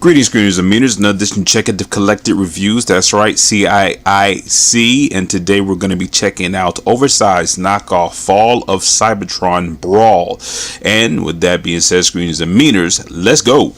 Greetings, greetings, and meters. Another edition check it the collected reviews. That's right, CiiC. And today we're going to be checking out oversized knockoff Fall of Cybertron Brawl. And with that being said, screens and meters, let's go.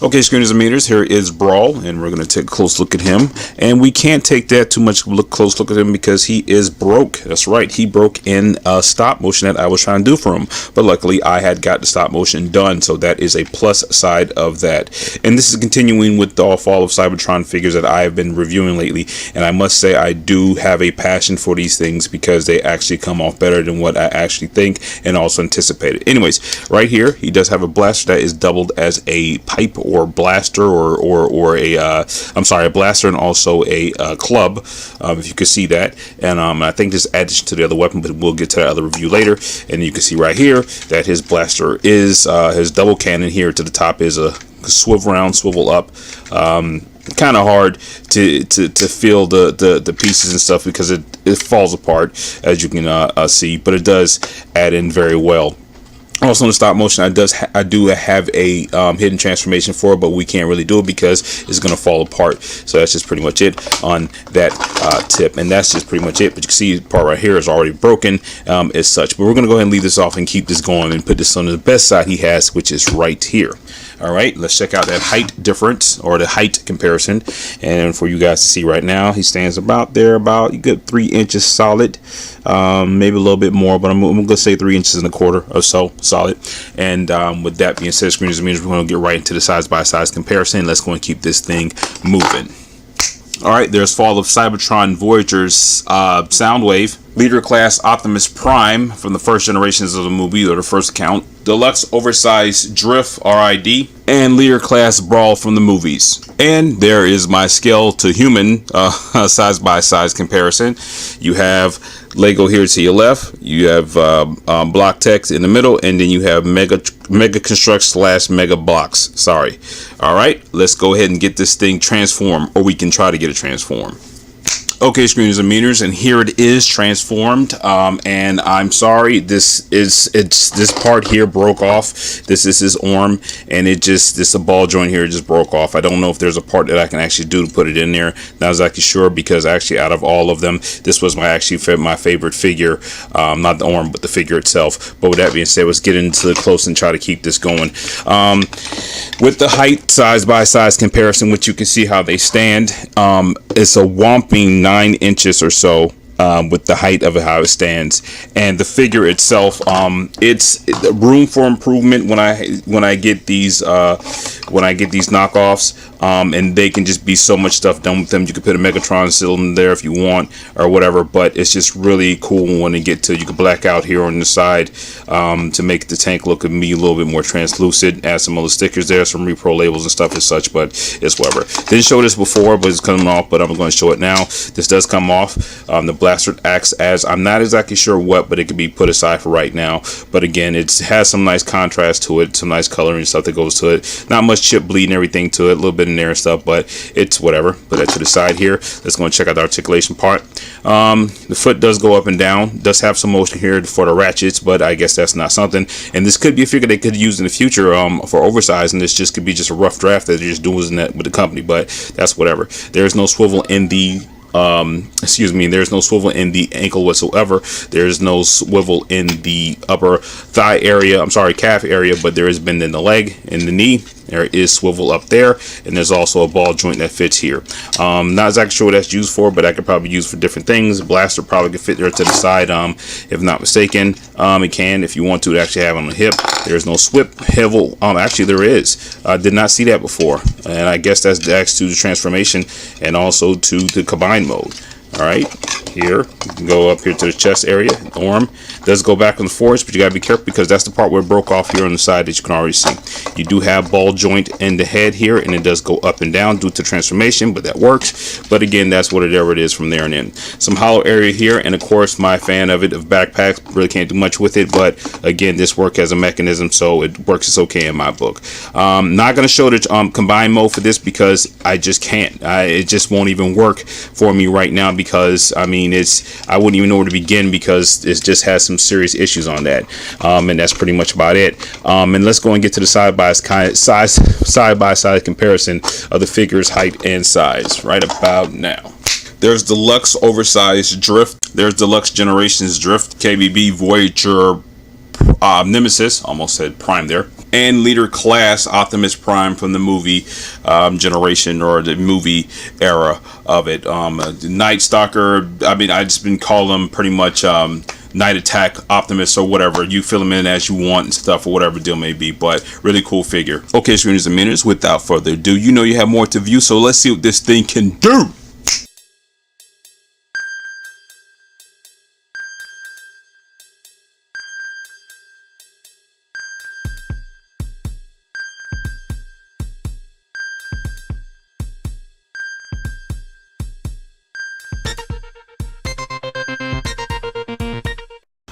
Okay, screeners and meters, here is Brawl, and we're going to take a close look at him. And we can't take that too much close look at him because he is broke. That's right, he broke in stop motion that I was trying to do for him. But luckily, I had got the stop motion done, so that is a plus side of that. And this is continuing with the Fall of Cybertron figures that I have been reviewing lately. And I must say, I do have a passion for these things because they actually come off better than what I actually think and also anticipated. Anyways, right here, he does have a blaster that is doubled as a pipe or blaster or a blaster and also a club, if you can see that. And I think this adds to the other weapon, but we'll get to that other review later. And you can see right here that his blaster is his double cannon here to the top is a swivel round, swivel up. Kind of hard to feel the pieces and stuff because it falls apart, as you can see, but it does add in very well. Also in the stop motion, I do have a hidden transformation for it, but we can't really do it because it's going to fall apart. So that's just pretty much it on that tip, and that's just pretty much it. But you can see the part right here is already broken as such. But we're going to go ahead and leave this off and keep this going and put this on the best side he has, which is right here. All right, let's check out that height difference or the height comparison. And for you guys to see right now, he stands about a good 3 inches solid, maybe a little bit more, but I'm going to say 3 inches and a quarter or so solid. And with that being said, screens and meters, we're going to get right into the size by size comparison. Let's go and keep this thing moving. All right, there's Fall of Cybertron Voyager's Soundwave, Leader Class Optimus Prime from the first generations of the movie or the first account, Deluxe Oversized Drift RID, and Leader Class Brawl from the movies. And there is my scale to human size by size comparison. You have Lego here to your left, you have block text in the middle, and then you have Mega Construct / Mega Blocks. Sorry. All right, let's go ahead and get this thing transformed, or we can try to get it transformed. Okay, screens and meters, and here it is transformed. And I'm sorry, this part here broke off. This is his arm, and this a ball joint here just broke off. I don't know if there's a part that I can actually do to put it in there. Not exactly sure, because actually out of all of them, this was my favorite figure. Not the arm, but the figure itself. But with that being said, let's get into the close and try to keep this going. With the height size by size comparison, which you can see how they stand, it's a whopping 9 inches or so with the height of it, how it stands. And the figure itself, it's room for improvement when I get these knockoffs, and they can just be so much stuff done with them. You can put a Megatron still in there if you want or whatever, but it's just really cool when you get to, you can black out here on the side to make the tank look at me a little bit more translucent. Add some other stickers there, some repro labels and stuff as such, but it's whatever. Didn't show this before, but it's coming off, but I'm going to show it now. This does come off. The blaster acts as, I'm not exactly sure what, but it can be put aside for right now. But again, it has some nice contrast to it, some nice coloring and stuff that goes to it. Not much chip bleed and everything to it, a little bit in there and stuff, but it's whatever. Put that to the side here. Let's go and check out the articulation part. The foot does go up and down, does have some motion here for the ratchets, but I guess that's not something. And this could be a figure they could use in the future for oversized, and this just could be just a rough draft that they're just doing that with the company, but that's whatever. There's no swivel in the there's no swivel in the ankle whatsoever. There's no swivel in the upper thigh area, calf area, but there is bend in the leg and the knee. There is swivel up there, and there's also a ball joint that fits here. Not exactly sure what that's used for, but I could probably use for different things. Blaster probably could fit there to the side, if not mistaken. It can, if you want to actually have it on the hip. There's no swip hevel. Actually there is. I did not see that before, and I guess that's to the transformation and also to the combine mode. All right, here you can go up here to the chest area. The arm does go back and forth, but you gotta be careful because that's the part where it broke off here on the side that you can already see. You do have ball joint in the head here, and it does go up and down due to transformation, but that works. But again, that's whatever it is from there and in. Some hollow area here, and of course my fan of backpacks, really can't do much with it, but again, this works as a mechanism, so it works. It's okay in my book. Not gonna show the combine mode for this because I just can't. It just won't even work for me right now because mean, I wouldn't even know where to begin because it just has some serious issues on that. And that's pretty much about it. And let's go and get to the side by side comparison of the figures' height and size right about now. There's Deluxe Oversized Drift. There's Deluxe Generations Drift, KBB Voyager Nemesis, almost said Prime there, and Leader Class Optimus Prime from the movie generation, or the movie era of it. Night Stalker, I mean, I just been calling them pretty much Night Attack Optimus or whatever. You fill them in as you want and stuff, or whatever deal may be, but really cool figure. Okay, screeners and minutes, without further ado, you know you have more to view, so let's see what this thing can do.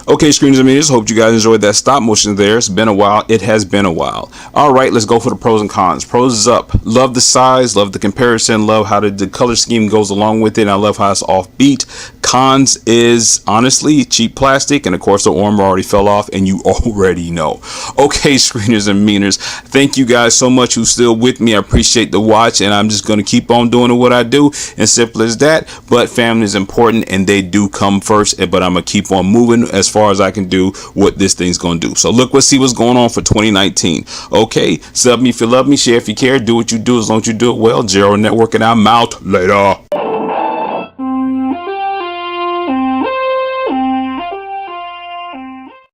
Okay, screeners and meters, hope you guys enjoyed that stop motion there. It's been a while. It has been a while. All right, let's go for the pros and cons. Pros is up. Love the size, love the comparison, love how the color scheme goes along with it, and I love how it's offbeat. Cons is honestly cheap plastic, and of course the armor already fell off, and you already know. Okay, screeners and meters, thank you guys so much who's still with me. I appreciate the watch, and I'm just going to keep on doing what I do, and simple as that. But family is important, and they do come first, but I'm going to keep on moving as far as I can do what this thing's gonna do. So look, let's see what's going on for 2019. Okay, sub me if you love me, share if you care, do what you do as long as you do it well. Zero Network, and I'm out. Later.